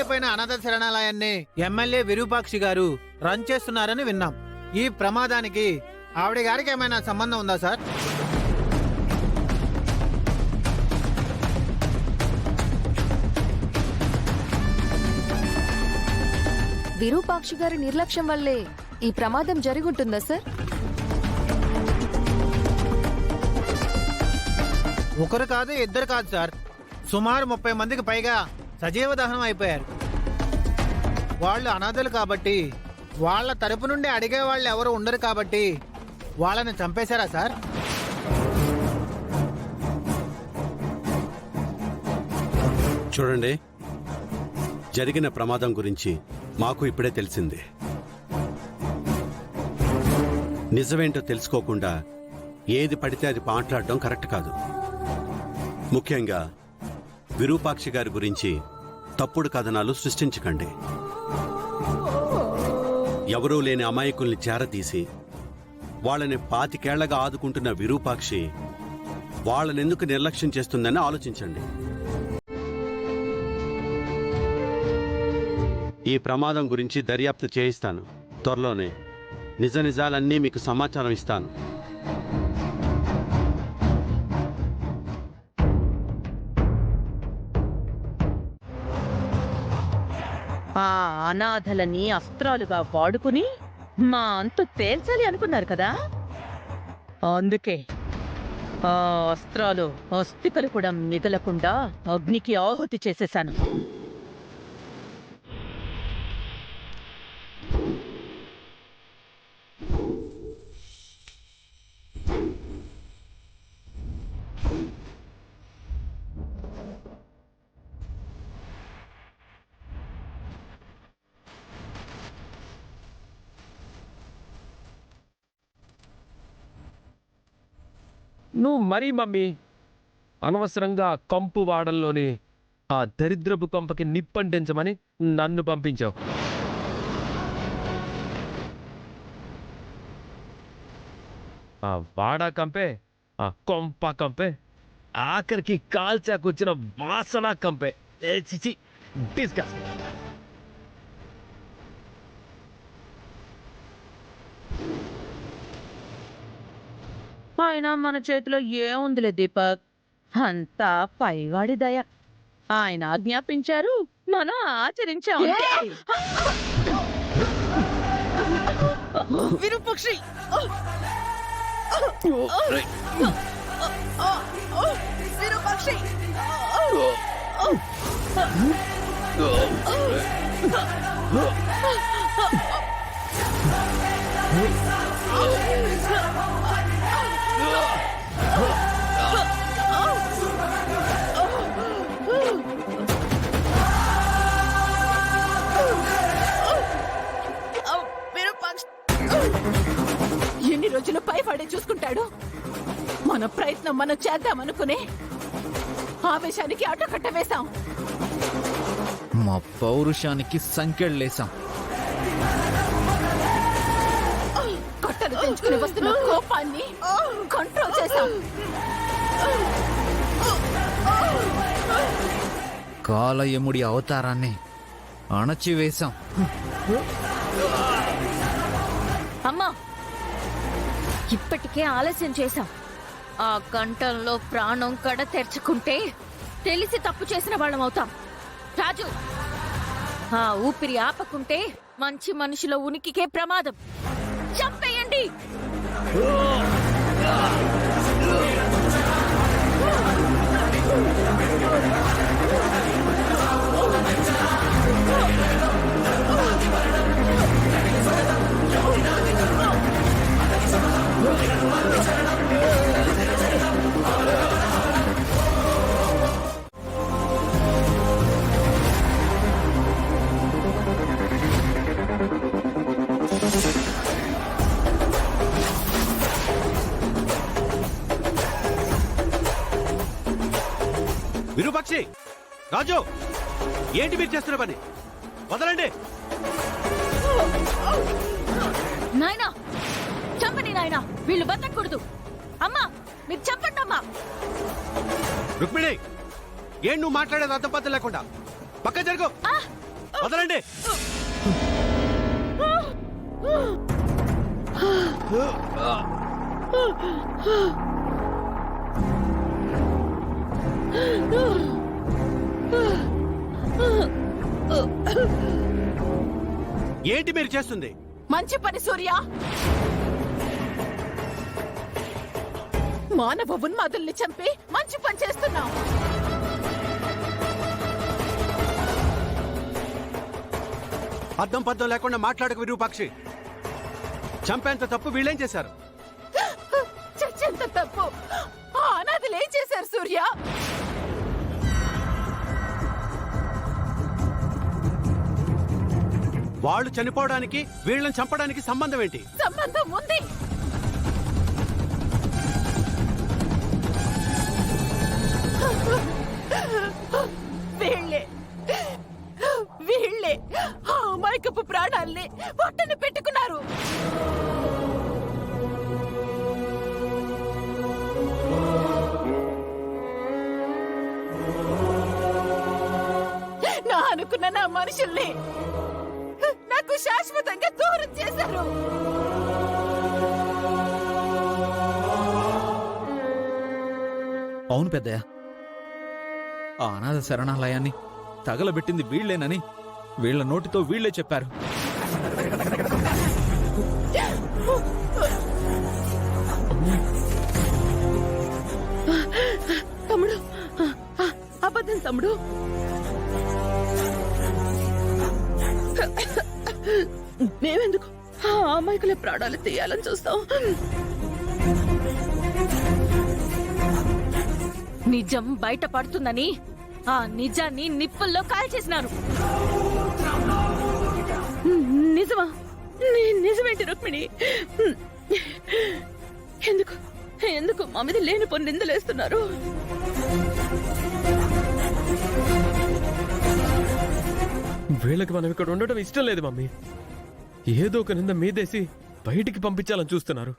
పాడైపోయిన అనాథ శరణాలయాన్ని ఎమ్మెల్యే విరూపాక్షి గారు రన్ చేస్తున్నారని విన్నాం. ఈ ప్రమాదానికి ఆవిడ గారికి ఏమైనా సంబంధం ఉందా సార్? విరూపాక్షి గారి నిర్లక్ష్యం వల్లే ఈ ప్రమాదం జరుగుంటుందా సార్? ఒకరు కాదు, ఇద్దరు కాదు సార్, సుమారు 30 మందికి పైగా సజీవ దహనం అయిపోయారు. వాళ్ళు అనాథలు కాబట్టి, వాళ్ళ తరపు నుండి అడిగే వాళ్ళు ఎవరు ఉండరు కాబట్టి వాళ్ళని చంపేశారా సార్? చూడండి, జరిగిన ప్రమాదం గురించి మాకు ఇప్పుడే తెలిసింది. నిజమేంటో తెలుసుకోకుండా ఏది పడితే అది మాట్లాడడం కరెక్ట్ కాదు. ముఖ్యంగా విరూపాక్షి గారి గురించి తప్పుడు కథనాలు సృష్టించకండి. ఎవరూ లేని అమాయకుల్ని చేరతీసి వాళ్ళని 25 ఏళ్లగా ఆదుకుంటున్న విరూపాక్షి వాళ్ళనెందుకు నిర్లక్ష్యం చేస్తుందని ఆలోచించండి. ఈ ప్రమాదం గురించి దర్యాప్తు చేయిస్తాను. త్వరలోనే నిజ నిజాలన్నీ మీకు సమాచారం ఇస్తాను. ఆ అనాథలని అస్త్రాలుగా వాడుకుని మా అంతు తేల్చాలి అనుకున్నారు కదా, అందుకే ఆ అస్త్రాలు అస్థికలు కూడా మిగలకుండా అగ్నికి ఆహుతి చేసేశాను. నువ్వు మరీ మమ్మీ అనవసరంగా కంపు వాడల్లోని ఆ దరిద్రపు కొంపకి నిప్పంటించమని నన్ను పంపించావు. ఆ వాడా కంపే, ఆ కొంప కంపే, ఆఖరికి కాల్చాకొచ్చిన వాసన కంపే. చిచి, డిస్కస్. ఆయన మన చేతిలో ఏముందిలే దీపక్, అంతా పైవాడి దయ. ఆయన ఆజ్ఞాపించారు, మనం ఆచరించాం. విరూపాక్షి, విరూపాక్షి, ఎన్ని రోజులు పైవాడే చూసుకుంటాడు. మన ప్రయత్నం మనం చేద్దామనుకునే ఆవేశానికి అడ్డుకట్ట వేశాం. మా పౌరుషానికి సంకెళ్ళేశాం. కట్టలు తెంచుకుని వస్తున్న కోపాన్ని కంట్రోల్ చేశాం. కాలయముడి అవతారాన్ని అణచివేశాం. అమ్మా, ఇప్పటికే ఆలస్యం చేశాం. ఆ గంటల్లో ప్రాణం కడ తెరుచుకుంటే తెలిసి తప్పు చేసిన వాళ్ళం అవుతాం. రాజు, ఆ ఊపిరి ఆపకుంటే మంచి మనుషుల ఉనికికే ప్రమాదం. చంపేయండి. విరూపాక్షి, రాజు, ఏంటి మీరు చేస్తున్న పని? వదలండి. నాయనా, చంపని నాయనా, వీళ్ళు బతకూడదు. అమ్మా, మీరు చంపండి అమ్మా. రుక్మిణి, ఏం నువ్వు మాట్లాడేది అర్థం పద్ధతి లేకుండా? పక్క జరుగు. వదలండి. ఏంటి మీరు చేస్తుంది? మంచి పని సూర్య. మానవ ఉన్మాదుల్ని చంపి మంచి పని చేస్తున్నావు. అద్దం పద్దం లేకుండా మాట్లాడకు విరూపాక్షి. చంపేంత తప్పు వీళ్ళేం చేశారు? చచ్చేంత తప్పు ఆ అనాథలు ఏం చేశారు సూర్య? వాళ్ళు చనిపోవడానికి వీళ్ళని చంపడానికి సంబంధం ఏంటి? సంబంధం ఉంది. వీళ్ళే వీళ్ళే ఆ అమాయకపు ప్రాణాల్ని పొట్టన పెట్టుకున్నారు. నా అనుకున్న నా మనుషుల్ని నాకు శాశ్వతంగా దూరం చేశారు. అవును పెద్దయ్య, ఆ అనాథ శరణాలయాన్ని తగలబెట్టింది వీళ్లేనని వీళ్ల నోటితో వీళ్లే చెప్పారు. తమ్ముడు, అబద్ధం తమ్ముడు. మేమెందుకు ఆ అమాయకుల ప్రాణాలు తీయాలని చూస్తాం? నిజం బయట పడుతుందని ఆ నిజాన్ని నిప్పుల్లో కాల్చేసినారు. నిజమా? నిజమేంటి రుక్మిణి? ఎందుకు ఎందుకు మా మీద లేనిపోని నిందలేస్తున్నారు? వీళ్ళకి మనం ఇక్కడ ఉండటం ఇష్టం లేదు మమ్మీ. ఏదో ఒక నింద మీదేసి బయటికి పంపించాలని చూస్తున్నారు.